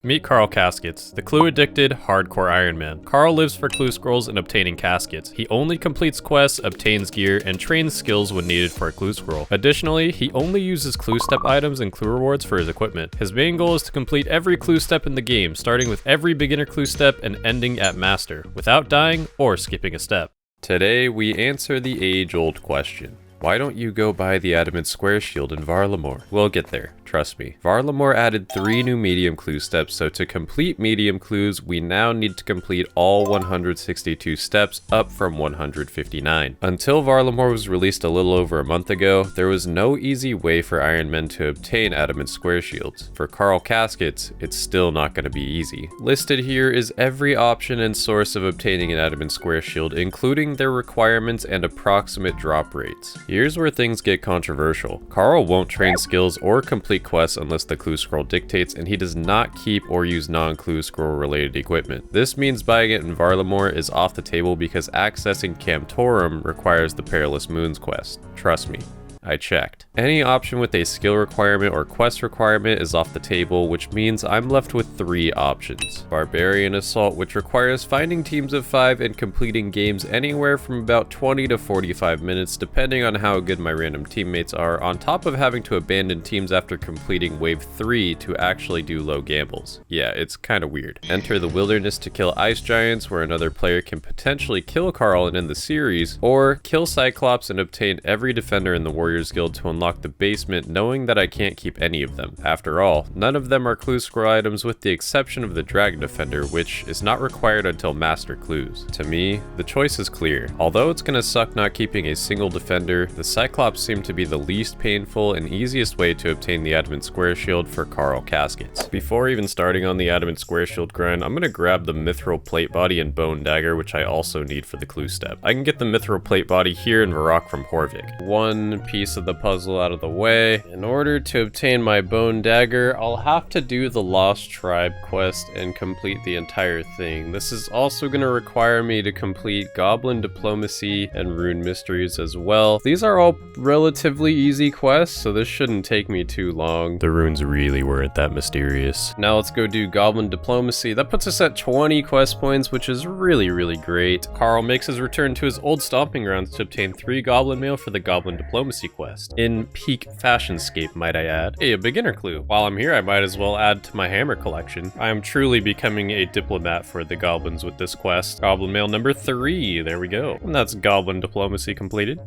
Meet Carl Caskets, the clue-addicted, hardcore Ironman. Carl lives for clue scrolls and obtaining caskets. He only completes quests, obtains gear, and trains skills when needed for a clue scroll. Additionally, he only uses clue step items and clue rewards for his equipment. His main goal is to complete every clue step in the game, starting with every beginner clue step and ending at master, without dying or skipping a step. Today, we answer the age-old question. Why don't you go buy the Adamant square shield in Varlamore? We'll get there, trust me. Varlamore added 3 new medium clue steps, so to complete medium clues, we now need to complete all 162 steps, up from 159. Until Varlamore was released a little over a month ago, there was no easy way for Ironmen to obtain Adamant square shields. For Carl Caskets, it's still not going to be easy. Listed here is every option and source of obtaining an Adamant square shield, including their requirements and approximate drop rates. Here's where things get controversial. Carl won't train skills or complete quests unless the clue scroll dictates, and he does not keep or use non-clue scroll related equipment. This means buying it in Varlamore is off the table because accessing Camtorum requires the Perilous Moons quest. Trust me, I checked. Any option with a skill requirement or quest requirement is off the table, which means I'm left with 3 options. Barbarian Assault, which requires finding teams of 5 and completing games anywhere from about 20 to 45 minutes, depending on how good my random teammates are, on top of having to abandon teams after completing wave 3 to actually do low gambles. Yeah, it's kinda weird. Enter the Wilderness to kill ice giants, where another player can potentially kill Carl and end the series, or kill Cyclops and obtain every defender in the Warriors Guild to unlock the basement, knowing that I can't keep any of them. After all, none of them are clue scroll items with the exception of the Dragon Defender, which is not required until Master Clues. To me, the choice is clear. Although it's gonna suck not keeping a single defender, the Cyclops seem to be the least painful and easiest way to obtain the Adamant Square Shield for Carl Caskets. Before even starting on the Adamant Square Shield grind, I'm gonna grab the Mithril Plate Body and Bone Dagger, which I also need for the clue step. I can get the Mithril Plate Body here in Varrock from Horvik. One piece of the puzzle out of the way. In order to obtain my Bone Dagger, I'll have to do the Lost Tribe quest and complete the entire thing. This is also going to require me to complete Goblin Diplomacy and Rune Mysteries as well. These are all relatively easy quests, so this shouldn't take me too long. The runes really weren't that mysterious. Now let's go do Goblin Diplomacy. That puts us at 20 quest points, which is really great. Carl makes his return to his old stomping grounds to obtain 3 Goblin Mail for the Goblin Diplomacy quest. In peak fashionscape, might I add. Hey, a beginner clue. While I'm here, I might as well add to my hammer collection. I am truly becoming a diplomat for the goblins with this quest. Goblin Mail number 3, there we go. And that's Goblin Diplomacy completed.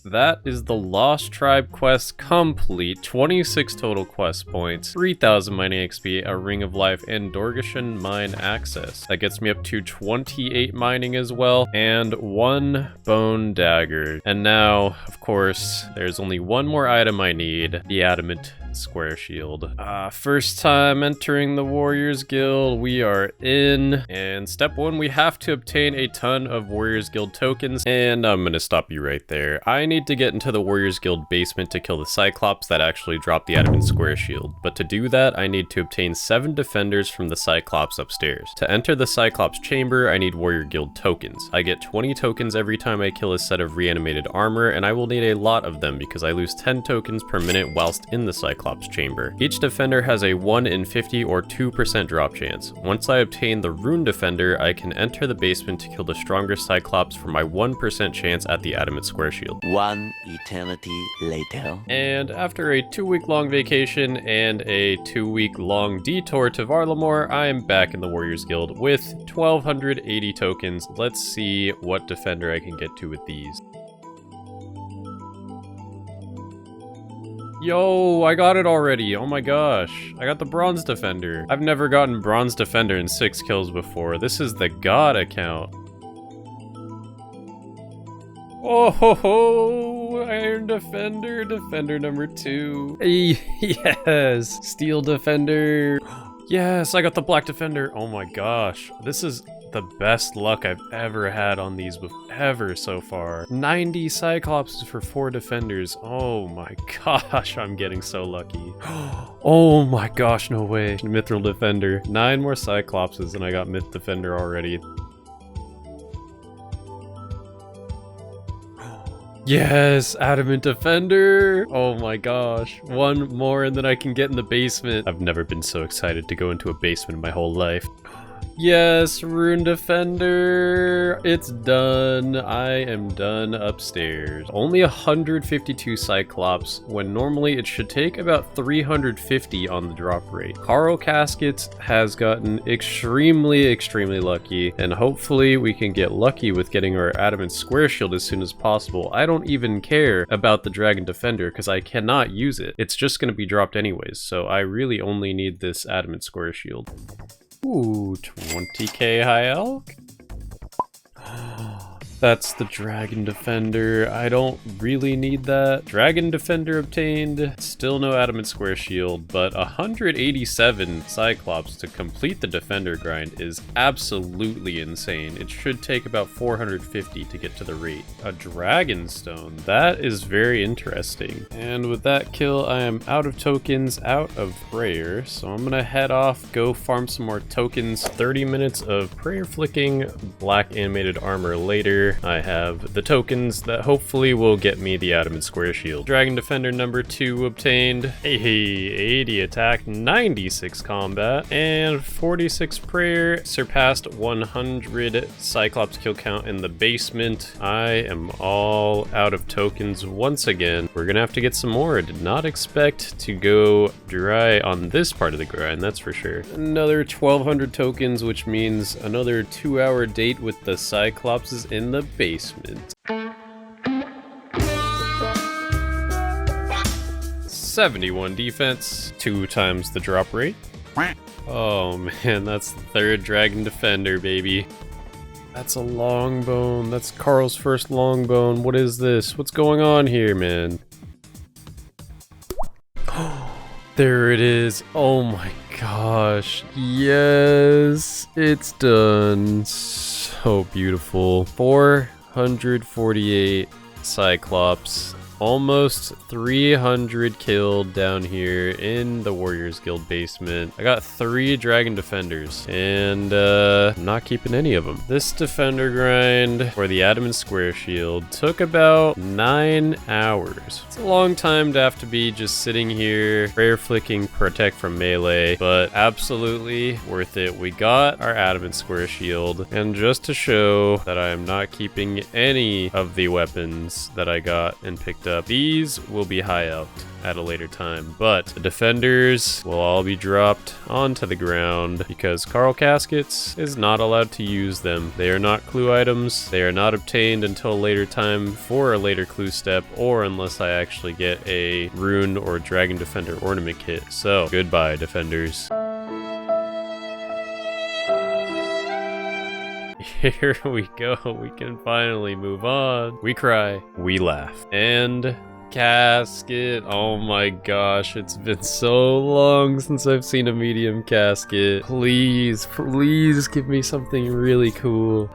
That is the Lost Tribe quest complete. 26 total quest points, 3,000 mining XP, a Ring of Life, and Dorgashan mine access. That gets me up to 28 mining as well, and 1 Bone Dagger. And now, of course, there's only one more item I need, the Adamant Square Shield. First time entering the Warriors Guild, we are in, and step 1, we have to obtain a ton of Warriors Guild tokens, and I'm gonna stop you right there. I need to get into the Warriors Guild basement to kill the Cyclops that actually dropped the Adamant Square Shield, but to do that, I need to obtain 7 defenders from the Cyclops upstairs. To enter the Cyclops chamber, I need Warrior Guild tokens. I get 20 tokens every time I kill a set of reanimated armor, and I will need a lot of them because I lose 10 tokens per minute whilst in the Cyclops chamber. Each defender has a 1 in 50 or 2% drop chance. Once I obtain the Rune Defender, I can enter the basement to kill the strongest Cyclops for my 1% chance at the Adamant Square Shield. One eternity later. And after a 2-week-long vacation and a 2-week-long detour to Varlamore, I am back in the Warriors Guild with 1,280 tokens. Let's see what defender I can get to with these. Yo, I got it already. Oh my gosh. I got the Bronze Defender. I've never gotten Bronze Defender in 6 kills before. This is the God account. Oh ho ho! Iron Defender, Defender number 2. Yes! Steel Defender. Yes, I got the Black Defender. Oh my gosh. This is the best luck I've ever had on these ever so far. 90 Cyclopses for 4 defenders. Oh my gosh, I'm getting so lucky. Oh my gosh, no way. Mithril Defender. 9 more Cyclopses and I got Myth Defender already. Yes, Adamant Defender. Oh my gosh. One more and then I can get in the basement. I've never been so excited to go into a basement in my whole life. Yes, Rune Defender. It's done. I am done upstairs. Only 152 Cyclops, when normally it should take about 350 on the drop rate. Carl Caskets has gotten extremely lucky, and hopefully we can get lucky with getting our Adamant Square Shield as soon as possible. I don't even care about the Dragon Defender because I cannot use it. It's just going to be dropped anyways, so I really only need this Adamant Square Shield. Ooh, 20k high elk? That's the Dragon Defender. I don't really need that. Dragon Defender obtained. Still no Adamant Square Shield, but 187 Cyclops to complete the Defender grind is absolutely insane. It should take about 450 to get to the rate. A Dragon Stone. That is very interesting. And with that kill, I am out of tokens, out of prayer. So I'm gonna head off, go farm some more tokens. 30 minutes of prayer flicking, black animated armor later. I have the tokens that hopefully will get me the Adamant Square Shield. Dragon Defender number 2 obtained. Hey, 80 attack, 96 combat, and 46 prayer. Surpassed 100 Cyclops kill count in the basement. I am all out of tokens once again. We're gonna have to get some more. I did not expect to go dry on this part of the grind, that's for sure. Another 1200 tokens, which means another 2-hour date with the Cyclopses in the basement. 71 defense, 2 times the drop rate. Oh man, that's the 3rd Dragon Defender, baby. That's a long bone. That's Carl's first long bone. What is this? What's going on here, man? There it is. Oh my gosh. Yes, it's done. So beautiful. 448 Cyclops. Almost 300 killed down here in the Warriors Guild basement. I got 3 Dragon Defenders, and I'm not keeping any of them. This Defender grind for the Adamant Square Shield took about 9 hours. It's a long time to have to be just sitting here, prayer flicking, protect from melee, but absolutely worth it. We got our Adamant Square Shield, and just to show that I am not keeping any of the weapons that I got and picked up, these will be high elked at a later time, but the defenders will all be dropped onto the ground because Carl Caskets is not allowed to use them. They are not clue items. They are not obtained until a later time for a later clue step, or unless I actually get a rune or Dragon Defender ornament kit. So goodbye, defenders. Here we go. We can finally move on. We cry, we laugh, and casket. Oh my gosh, it's been so long since I've seen a medium casket. Please, please give me something really cool.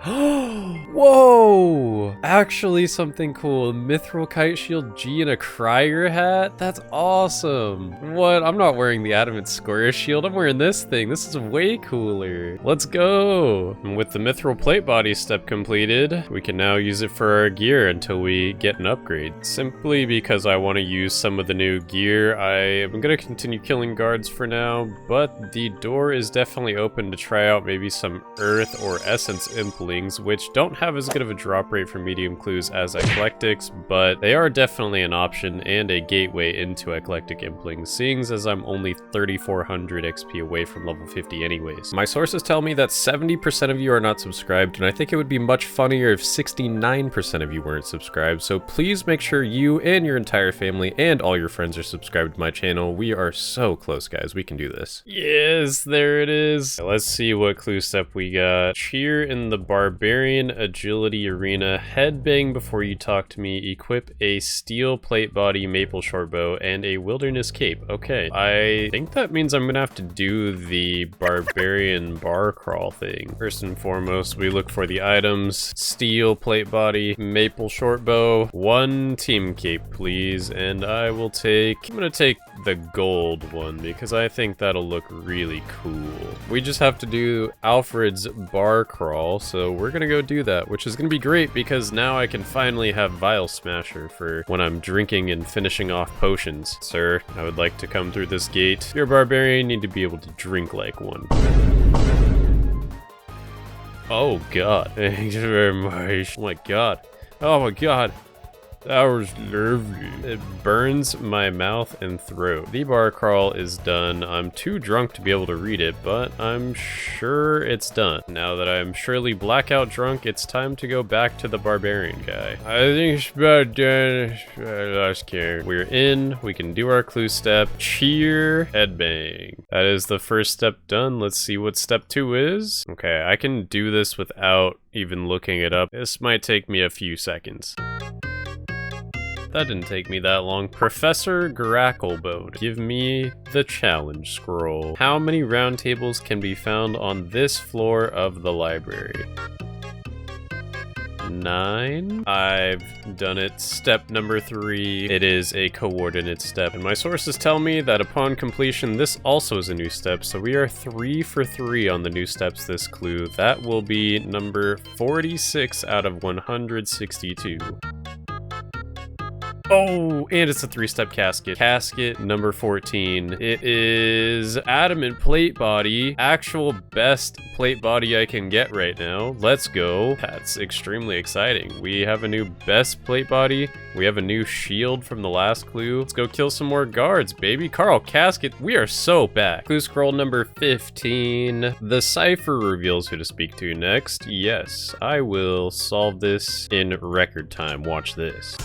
Whoa! Actually something cool. Mithril Kite Shield G and a Crier hat? That's awesome. What? I'm not wearing the Adamant Square Shield. I'm wearing this thing. This is way cooler. Let's go. And with the Mithril Plate Body step completed, we can now use it for our gear until we get an upgrade. Simply because I want to use some of the new gear, I am going to continue killing guards for now, but the door is definitely open to try out maybe some Earth or Essence Implings, which don't have as good of a drop rate for medium clues as Eclectics, but they are definitely an option and a gateway into Eclectic Implings, seeing as I'm only 3,400 XP away from level 50 anyways. My sources tell me that 70% of you are not subscribed, and I think it would be much funnier if 69% of you weren't subscribed, so please make sure you and your entire family and all your friends are subscribed to my channel. We are so close, guys. We can do this. Yes, there it is. Let's see what clue step we got. Cheer in the Barbarian Agility Arena. Headbang before you talk to me. Equip a Steel Plate Body Maple Shortbow and a Wilderness Cape. Okay, I think that means I'm gonna have to do the Barbarian Bar Crawl thing. First and foremost, we look for the items. Steel Plate Body, Maple Shortbow, 1 Team Cape, please, and I'm gonna take the gold one because I think that'll look really cool. We just have to do Alfred's Bar Crawl, so we're gonna go do that, which is gonna be great because now I can finally have Vial Smasher for when I'm drinking and finishing off potions. Sir, I would like to come through this gate. You're a barbarian, you need to be able to drink like one. Oh god. Thank you very much. Oh my god. Oh my god. That was lovely. It burns my mouth and throat. The bar crawl is done. I'm too drunk to be able to read it, but I'm sure it's done. Now that I'm surely blackout drunk, it's time to go back to the barbarian guy. I think it's about done. I lost care. We're in. We can do our clue step. Cheer. Headbang. That is the first step done. Let's see what step 2 is. Okay, I can do this without even looking it up. This might take me a few seconds. That didn't take me that long. Professor Gracklebone, give me the challenge scroll. How many round tables can be found on this floor of the library? 9. I've done it. Step number 3. It is a coordinate step. And my sources tell me that upon completion, this also is a new step. So we are 3 for 3 on the new steps this clue. That will be number 46 out of 162. Oh, and it's a 3-step casket. Casket number 14. It is Adamant plate body. Actual best plate body I can get right now. Let's go. That's extremely exciting. We have a new best plate body. We have a new shield from the last clue. Let's go kill some more guards, baby. Carl, casket. We are so back. Clue scroll number 15. The cipher reveals who to speak to next. Yes, I will solve this in record time. Watch this.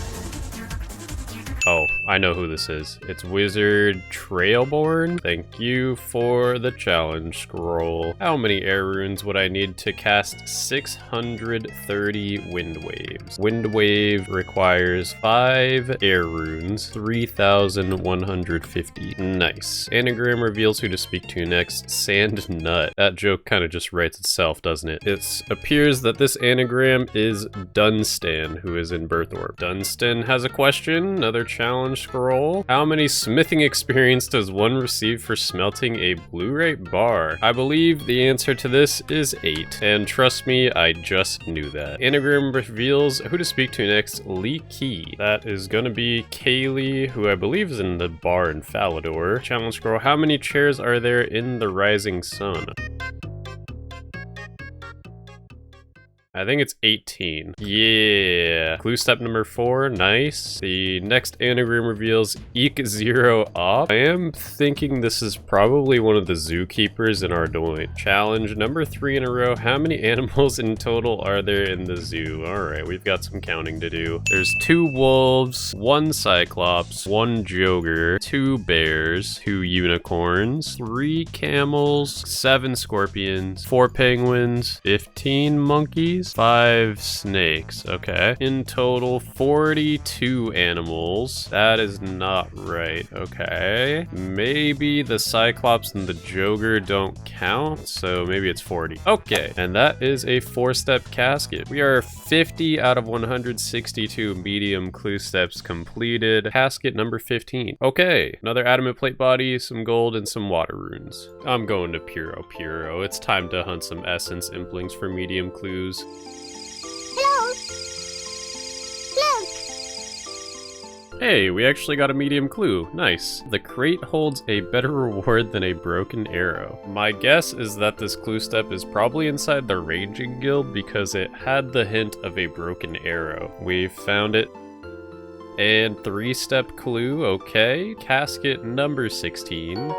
Oh, I know who this is. It's Wizard Trailborn. Thank you for the challenge scroll. How many air runes would I need to cast 630 wind waves? Wind wave requires 5 air runes, 3,150. Nice. Anagram reveals who to speak to next. Sand Nut. That joke kind of just writes itself, doesn't it? It appears that this anagram is Dunstan, who is in Birthorpe. Dunstan has a question. Another challenge scroll. How many smithing experience does one receive for smelting a Blu-ray bar? I believe the answer to this is 8. And trust me, I just knew that. Anagram reveals who to speak to next. Lee Key. That is gonna be Kaylee, who I believe is in the bar in Falador. Challenge scroll. How many chairs are there in the Rising Sun? I think it's 18. Yeah. Clue step number 4. Nice. The next anagram reveals Eek 0 off. I am thinking this is probably one of the zookeepers in Ardoin. Challenge number 3 in a row. How many animals in total are there in the zoo? All right, we've got some counting to do. There's 2 wolves, 1 cyclops, 1 joger, 2 bears, 2 unicorns, 3 camels, 7 scorpions, 4 penguins, 15 monkeys, 5 snakes. Okay. In total, 42 animals. That is not right. Okay. Maybe the Cyclops and the Joker don't count, so maybe it's 40. Okay. And that is a 4-step casket. We are 50 out of 162 medium clue steps completed. Casket number 15. Okay. Another adamant plate body, some gold, and some water runes. I'm going to Puro. It's time to hunt some essence implings for medium clues. Hey, we actually got a medium clue. Nice. The crate holds a better reward than a broken arrow. My guess is that this clue step is probably inside the Ranging Guild because it had the hint of a broken arrow. We found it. And 3-step clue, okay. Casket number 16.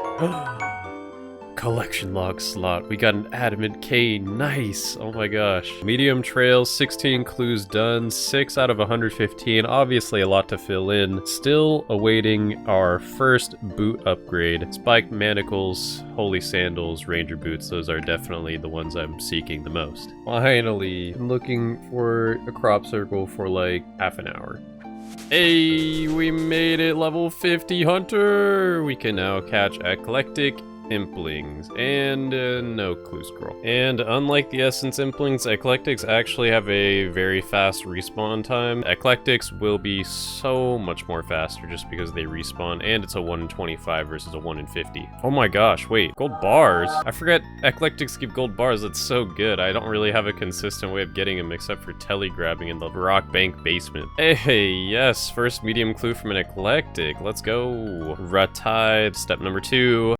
Collection log slot. We got an adamant cane. Nice. Oh my gosh. Medium trail, 16 clues done. 6 out of 115. Obviously a lot to fill in. Still awaiting our first boot upgrade. Spiked manacles, holy sandals, ranger boots. Those are definitely the ones I'm seeking the most. Finally, I'm looking for a crop circle for like half an hour. Hey, we made it. Level 50 hunter. We can now catch eclectic Implings, and no clue scroll. And unlike the Essence Implings, Eclectics actually have a very fast respawn time. Eclectics will be so much more faster just because they respawn, and it's a 1 in 25 versus a 1 in 50. Oh my gosh, wait, gold bars? I forget Eclectics give gold bars. That's so good. I don't really have a consistent way of getting them except for telegrabbing in the rock bank basement. Hey, yes, first medium clue from an Eclectic. Let's go. Ratide, step number 2.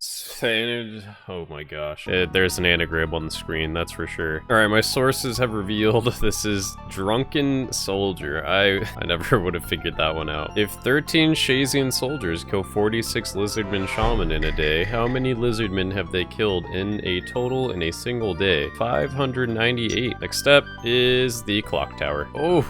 Oh my gosh. There's an anagram on the screen, that's for sure. Alright, my sources have revealed this is Drunken Soldier. I never would have figured that one out. If 13 Shazian soldiers kill 46 Lizardman Shaman in a day, how many Lizardmen have they killed in a total in a single day? 598. Next step is the clock tower. Oh,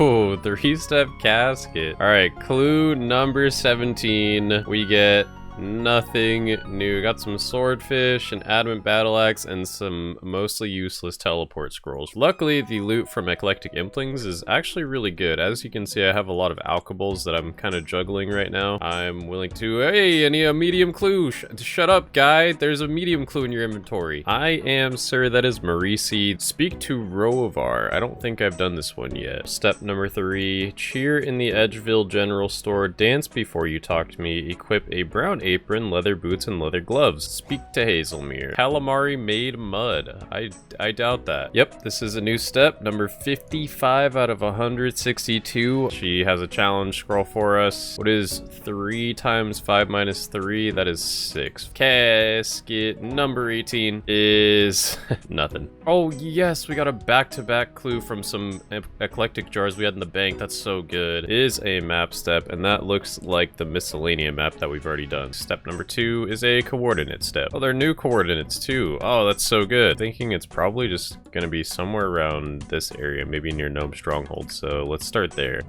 3-step casket. Alright, clue number 17. We get nothing new. Got some swordfish, an adamant battle axe, and some mostly useless teleport scrolls. Luckily, the loot from Eclectic Implings is actually really good. As you can see, I have a lot of alkables that I'm kind of juggling right now. I'm willing to... Hey, I need a medium clue. Shut up, guy. There's a medium clue in your inventory. I am, sir. That is Marisi. Speak to Rovar. I don't think I've done this one yet. Step number 3. Cheer in the Edgeville General Store. Dance before you talk to me. Equip a brown apron, leather boots, and leather gloves. Speak to Hazelmere. Calamari made mud. I doubt that. Yep, this is a new step. Number 55 out of 162. She has a challenge scroll for us. What is 3 times 5 minus 3? That is 6. Casket number 18 is nothing. Oh yes, we got a back-to-back clue from some eclectic jars we had in the bank. That's so good. It is a map step, and that looks like the miscellanea map that we've already done. Step number 2 is a coordinate step. Oh, they're new coordinates too. Oh, that's so good. Thinking it's probably just gonna be somewhere around this area, maybe near Gnome Stronghold. So let's start there.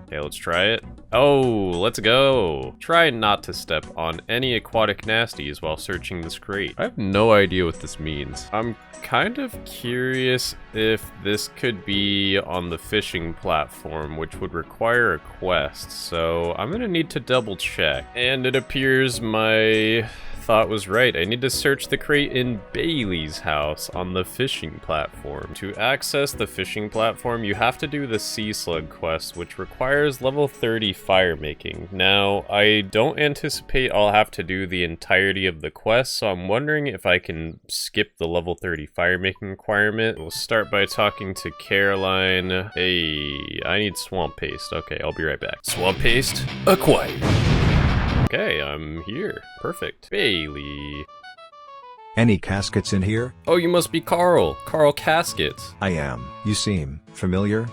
Okay, let's try it. Oh, let's go. Try not to step on any aquatic nasties while searching this crate. I have no idea what this means. I'm kind of curious if this could be on the fishing platform, which would require a quest. So I'm gonna need to double check. And it appears my thought was right. I need to search the crate in Bailey's house on the fishing platform. To access the fishing platform, you have to do the sea slug quest, which requires level 30 fire making. Now, I don't anticipate I'll have to do the entirety of the quest, so I'm wondering if I can skip the level 30 fire making requirement. We'll start by talking to Caroline. Hey, I need swamp paste. Okay, I'll be right back. Swamp paste acquired. Okay, I'm here. Perfect. Bailey. Any caskets in here? Oh, you must be Carl. Carl Caskets. I am. You seem familiar.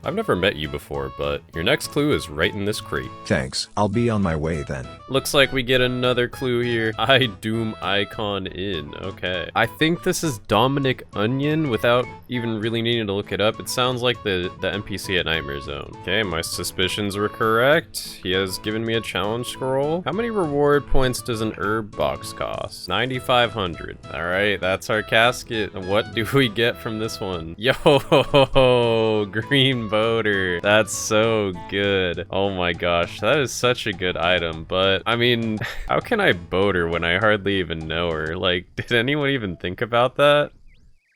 I've never met you before, but your next clue is right in this crate. Thanks. I'll be on my way then. Looks like we get another clue here. I Doom Icon in. Okay. I think this is Dominic Onion without even really needing to look it up. It sounds like the NPC at Nightmare Zone. Okay, my suspicions were correct. He has given me a challenge scroll. How many reward points does an herb box cost? 9,500. All right, that's our casket. What do we get from this one? Yo, green boater. That's so good. Oh my gosh, that is such a good item. But I mean, how can I boat her when I hardly even know her? Like, did anyone even think about that?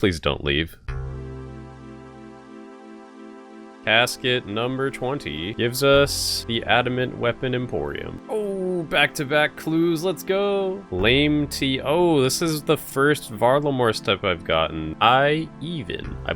Please don't leave. Casket number 20 gives us the Adamant Weapon Emporium. Oh, back-to-back clues, let's go. Lame T. Oh, this is the first Varlamore step I've gotten. I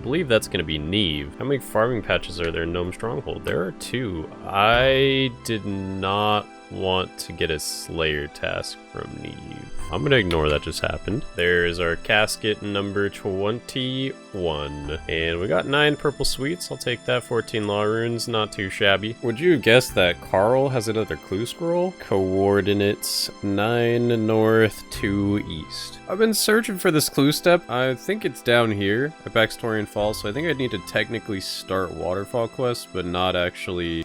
believe that's gonna be Neve. How many farming patches are there in Gnome Stronghold? There are 2. I did not want to get a Slayer task from Neve. I'm gonna ignore that just happened. There's our casket number 21. And we got 9 purple sweets. I'll take that. 14 law runes, not too shabby. Would you have guessed that Carl has another clue scroll? Coordinates 9 north, 2 east. I've been searching for this clue step. I think it's down here at Backstorian Falls, so I think I'd need to technically start Waterfall quests, but not actually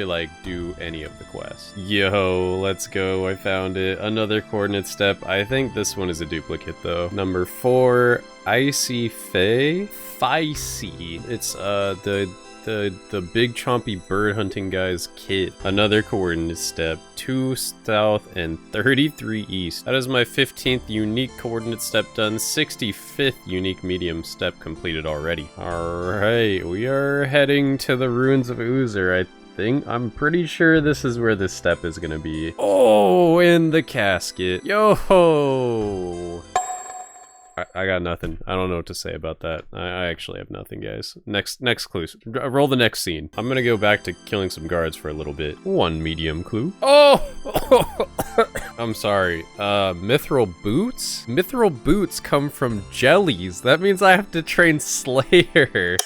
like do any of the quests. Yo, let's go. I found it. Another coordinate step. I think this one is a duplicate though. Number 4, Icy Fae. Feisty. It's the the big chompy bird hunting guy's kit. Another coordinate step, 2 south and 33 east. That is my 15th unique coordinate step done, 65th unique medium step completed already. Alright, we are heading to the ruins of Uzer, I'm pretty sure this is where this step is gonna be. Oh, in the casket. Yo-ho! I got nothing. I don't know what to say about that. I actually have nothing, guys. Next clue. Roll the next scene. I'm gonna go back to killing some guards for a little bit. 1 medium clue. Oh! I'm sorry. Mithril boots? Mithril boots come from jellies. That means I have to train Slayer.